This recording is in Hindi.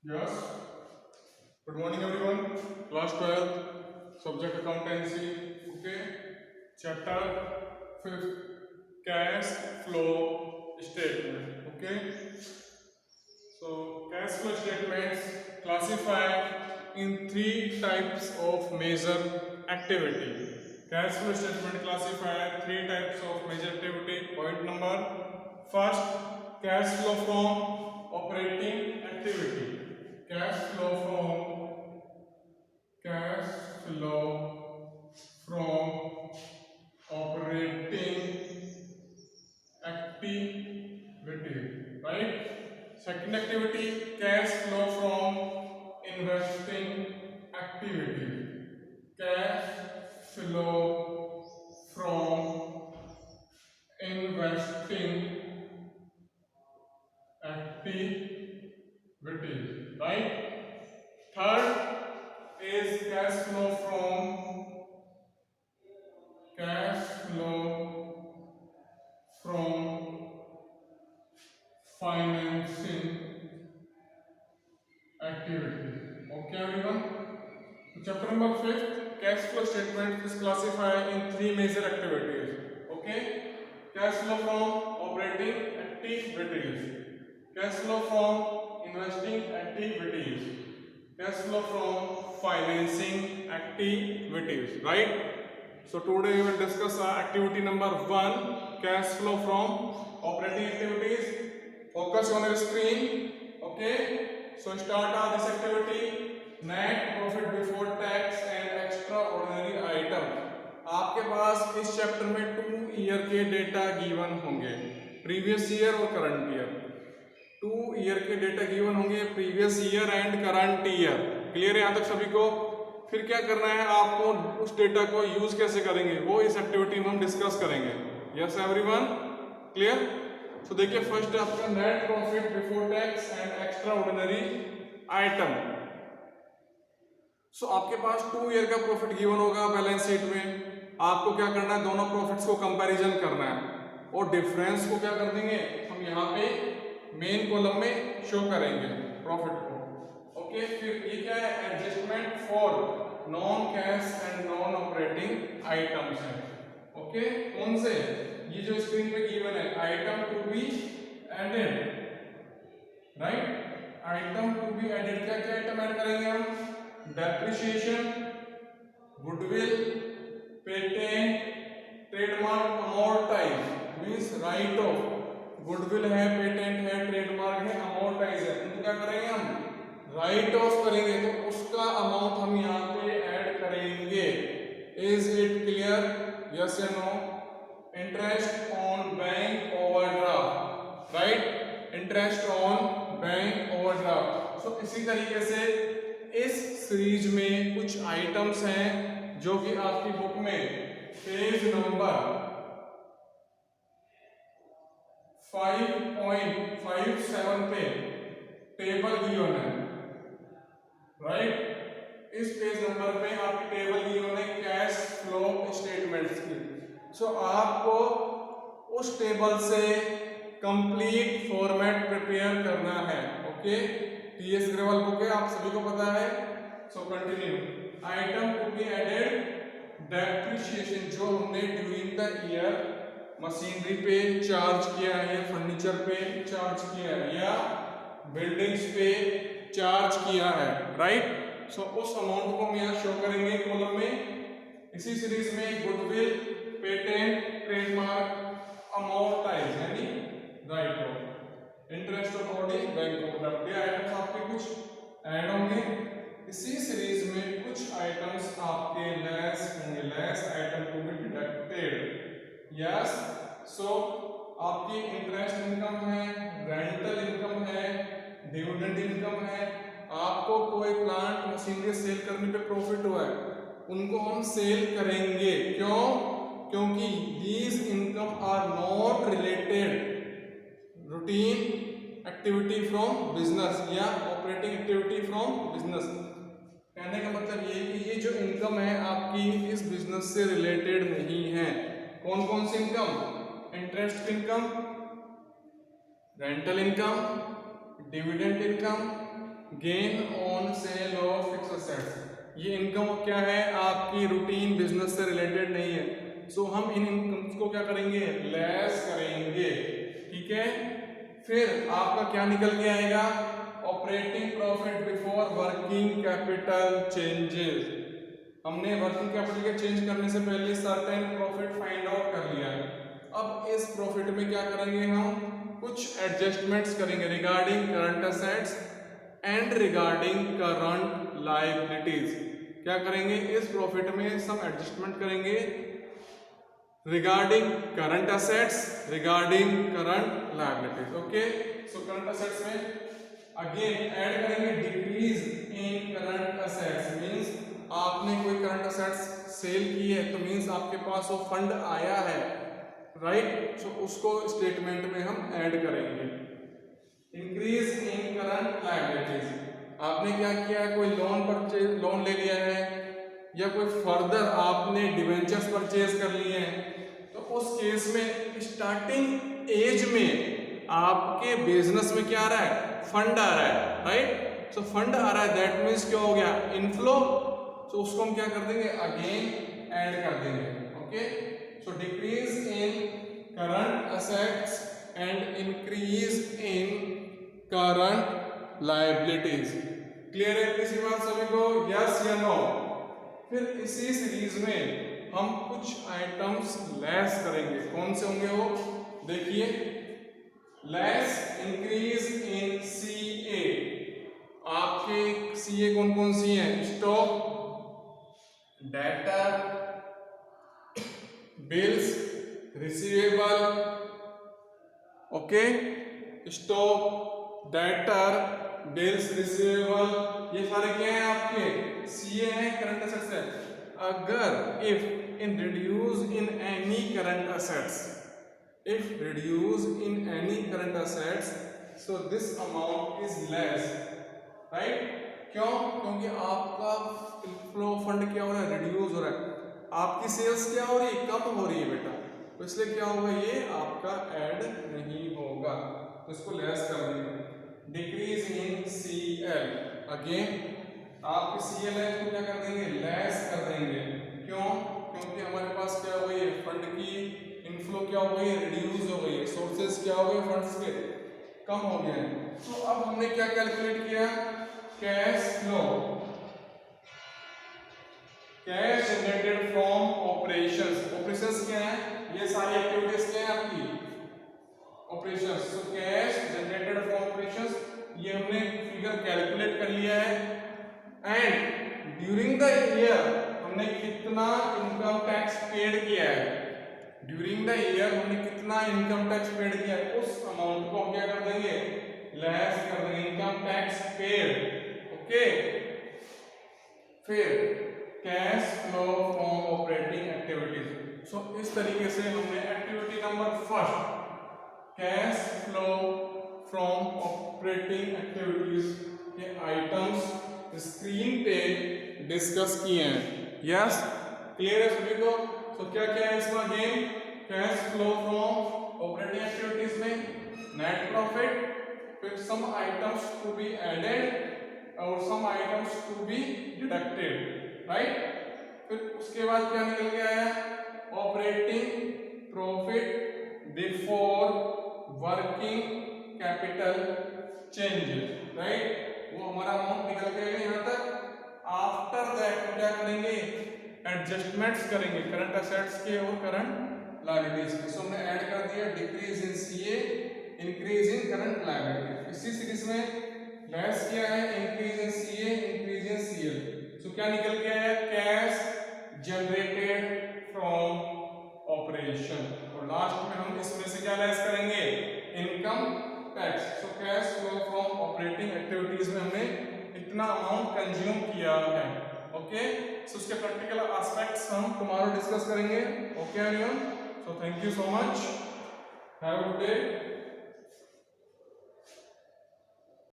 Yes. Good morning, everyone. Class 12, subject accountancy. Okay. Chapter 5th, cash flow statement. Okay. So, cash flow statements classified in three types of major activity. Cash flow statement classified three types of major activity. Point number first, cash flow from operating activity. Cash flow from operating activity, right? Second activity, cash flow from investing activity. Cash flow from investing activity, right? Third is cash flow from financing activity. Okay, everyone. So chapter number 5, cash flow statement is classified in three major activities. Okay, cash flow from operating activities, cash flow from investing activities, cash flow from financing activities. Right. So today we will discuss activity number 1, cash flow from operating activities. Focus on your screen. Okay. So start this activity. Net profit before tax and extraordinary item. आपके पास इस चैप्टर में 2 ईयर के डेटा गिवन होंगे, प्रीवियस ईयर और करंट ईयर। 2 ईयर के डेटा गिवन होंगे, previous year and current year. Clear है यहाँ तक सभी को? फिर क्या करना है आपको, उस डेटा को यूज कैसे करेंगे वो इस एक्टिविटी में हम डिस्कस करेंगे। Yes everyone, clear? सो देखिए, फर्स्ट आपका net profit before tax and extraordinary item. So आपके पास 2 ईयर का प्रॉफिट गिवन होगा बैलेंस शीट में। आपको क्या करना है, दोनों प्रॉफिट्स को कंपैरिजन करना है और डिफरेंस को क्या कर देंगे हम यहाँ पे मेन कॉलम में शो करेंगे प्रॉफिट को। ओके, फिर ये क्या है, adjustment for non cash and non operating items है। ओके, कौन से? ये जो स्क्रीन पे गिवन है, item to be added, right? Item to be added, क्या क्या आइटम ऐड करेंगे हम? Depreciation, goodwill, patent, trademark, amortise means write off. Goodwill है, पेटेंट है, ट्रेडमार्क है, अमोर्टाइज है, इनको क्या करेंगे हम? राइट ऑफ करेंगे, तो उसका अमाउंट हम यहाँ पे ऐड करेंगे। Is it clear? यस या no? Interest on bank overdraft, right? Interest on bank overdraft. So इसी तरीके से इस सीरीज में कुछ आइटम्स हैं जो कि आपकी बुक में पेज नंबर 5.57 पे टेबल गिवन है, राइट? इस पेज नंबर पे आपकी टेबल गिवन है कैश फ्लो स्टेटमेंट्स की। सो आपको उस टेबल से कंप्लीट फॉर्मेट प्रिपेयर करना है। ओके, टीएस ग्रेवाल बुक है, आप सभी को पता है। So continue. Item to be added, depreciation जो हमने ड्यूरिंग द ईयर मशीनरी पे चार्ज किया है, फर्नीचर पे चार्ज किया है या बिल्डिंग्स पे चार्ज किया है, राइट? सो उस अमाउंट को हम यहाँ शो करेंगे कॉलम में। इसी सीरीज में गुडविल, पेटेंट, ट्रेडमार्क, अमोर्टाइज यानी right of, interest on audit, bank overdraft, ये आइटम्स आपके कुछ ऐड होंगे। इसी सीरीज में कुछ आइटम्स आपके लेस होंगे, less item to be deducted. Yes, so आपकी इंटरेस्ट इनकम है, रेंटल इनकम है, डिविडेंड इनकम है। आपको कोई प्लांट मशीनरी सेल करने पे प्रॉफिट हुआ है, उनको हम सेल करेंगे। क्यों? क्योंकि these income are not related routine activity from business या ऑपरेटिंग एक्टिविटी फ्रॉम बिजनेस। कहने का मतलब ये कि ये जो इनकम है आपकी इस बिजनेस से रिलेटेड नहीं है। कौन कौन सी income? Interest income, rental income, dividend income, gain on sale of fix assets. ये इनकम क्या है, आपकी रूटीन बिजनेस से रिलेटेड नहीं है, सो हम इन इनकम्स को क्या करेंगे, लेस करेंगे। ठीक है, फिर आपका क्या निकल के आएगा, operating profit before working capital changes. हमने वर्किंग कैपिटल के चेंज करने से पहले सर्टेन प्रॉफिट फाइंड आउट कर लिया है। अब इस प्रॉफिट में क्या करेंगे, हम कुछ एडजस्टमेंट्स करेंगे regarding current assets and regarding current liabilities. क्या करेंगे, इस प्रॉफिट में सम एडजस्टमेंट करेंगे regarding current assets, regarding current liabilities. Okay, so current assets में अगेन ऐड करेंगे decrease in current assets. Means आपने कोई करंट असेट्स सेल की है तो मींस आपके पास वो फंड आया है, राइट, सो उसको स्टेटमेंट में हम ऐड करेंगे। इंक्रीज इन करंट लायबिलिटीज, आपने क्या किया, कोई लोन ले लिया है या कोई फर्दर आपने डिवेंचर्स परचेज कर लिए हैं, तो उस केस में स्टार्टिंग एज में आपके बिजनेस में क्या आ रहा है, फंड आ रहा है, राइट। सो फंड आ रहा है, दैट मीन्स क्या हो गया, इनफ्लो। तो उसको हम क्या कर देंगे, अगेन ऐड कर देंगे। Okay, so decrease in current assets and increase in current liabilities. Clear है इसी बात सभी को, यस या नो। फिर इसी सीरीज में हम कुछ आइटम्स लेस करेंगे, कौन से होंगे वो देखिए, लेस इंक्रीज इन सीए। आपके सीए कौन कौन सी हैं, stock, debtor, bills, receivable. Okay, stock, debtor, bills, receivable, ये सारे क्या हैं आपके सीए हैं, करंट असेट्स है। अगर if in reduce in any current assets, if reduce in any current assets, so this amount is less, right. क्यों, क्योंकि आपका फ्लो फंड क्या हो रहा है, रिड्यूस हो रहा है, आपकी सेल्स क्या हो रही है, कम हो रही है बेटा, तो इसलिए क्या होगा, ये आपका ऐड नहीं होगा, तो इसको लेस कर देंगे। डिक्रीज इन सीएल, अगेन आपकी सीएल है इसको क्या कर देंगे, लेस कर देंगे। क्यों, क्योंकि हमारे पास क्या हो गई है, फंड की इनफ्लो क्या हो गई है, रिड्यूस हो गई है, सोर्सेज क्या हो गए फंड्स के, कम हो गए हैं। तो अब हमने क्या कैलकुलेट किया, cash flow, cash generated from operations. Operations क्या है, ये सारी एक्टिविटीज क्या है आपकी operations. So cash generated from operations, ये हमने फिगर कैलकुलेट कर लिया है। एंड ड्यूरिंग द ईयर हमने कितना इनकम टैक्स पेड किया है, ड्यूरिंग द ईयर हमने कितना इनकम टैक्स पेड किया है, उस अमाउंट को हम क्या कर देंगे, लेस कर देंगे, इनकम टैक्स पेड। ओके, फिर cash flow from operating activities. So इस तरीके से हमने activity number first cash flow from operating activities के आइटम्स स्क्रीन पे डिस्कस किए हैं। यस, क्लियर है सभी को। तो क्या क्या है इसमें, again cash flow from operating activities में नेट प्रॉफिट, फिर some items to be added और some items to be deducted, right. फिर उसके बाद क्या निकल के आया, operating profit before working capital changes, right, वो हमारा अमाउंट निकल के आएगा यहाँ तक। आफ्टर दैट क्या करेंगे, एडजस्टमेंट्स करेंगे करंट असेट्स के और करंट लायबिलिटीज के। सो हमने ऐड कर दिया decrease in CA, increase in current liability. इसी सीरीज में लेस किया है, increase in CA, increase in CL. So क्या निकल के आया, कैश जनरेटेड फ्रॉम ऑपरेशन। और लास्ट में हम इसमें से क्या लेस करेंगे, income tax. So cash flow from operating activities में हमने इतना अमाउंट कंज्यूम किया है। ओके, सो उसके प्रैक्टिकल एस्पेक्ट्स हम टुमारो डिस्कस करेंगे। Okay everyone, so thank you so much, have a good day.